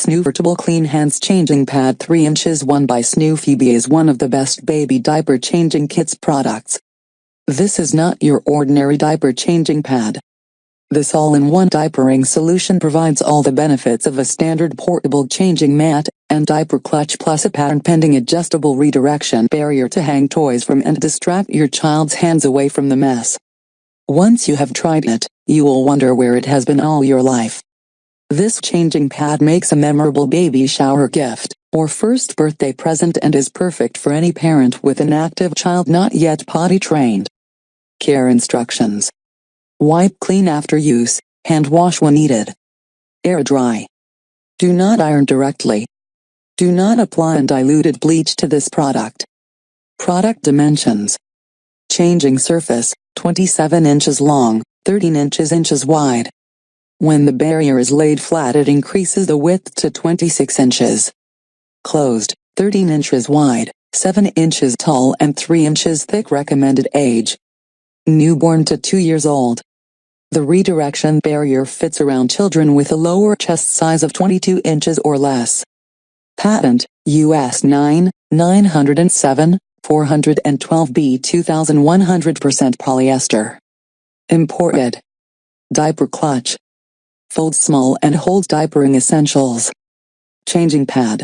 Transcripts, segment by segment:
SnoofyBee Clean Hands Changing Pad 3 inches 1 by SnoofyBee is one of the best baby diaper changing kits products. This is not your ordinary diaper changing pad. This all-in-one diapering solution provides all the benefits of a standard portable changing mat and diaper clutch, plus a patent-pending adjustable redirection barrier to hang toys from and distract your child's hands away from the mess. Once you have tried it, you will wonder where it has been all your life. This changing pad makes a memorable baby shower gift or first birthday present and is perfect for any parent with an active child not yet potty trained. Care instructions: wipe clean after use, hand wash when needed. Air dry. Do not iron directly. Do not apply undiluted bleach to this product. Product dimensions: changing surface, 27 inches long, 13 inches wide. When the barrier is laid flat, it increases the width to 26 inches. Closed, 13 inches wide, 7 inches tall and 3 inches thick. Recommended age: newborn to 2 years old. The redirection barrier fits around children with a lower chest size of 22 inches or less. Patent, US 907, 412B 2100% polyester. Imported. Diaper clutch. Folds small and holds diapering essentials. Changing pad.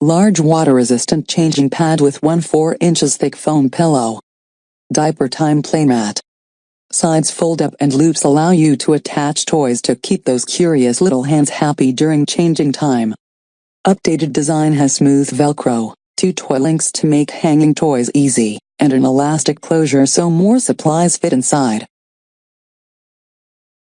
Large water-resistant changing pad with 4 inches thick foam pillow. Diaper time playmat. Sides fold up and loops allow you to attach toys to keep those curious little hands happy during changing time. Updated design has smooth Velcro, 2 toy links to make hanging toys easy, and an elastic closure so more supplies fit inside.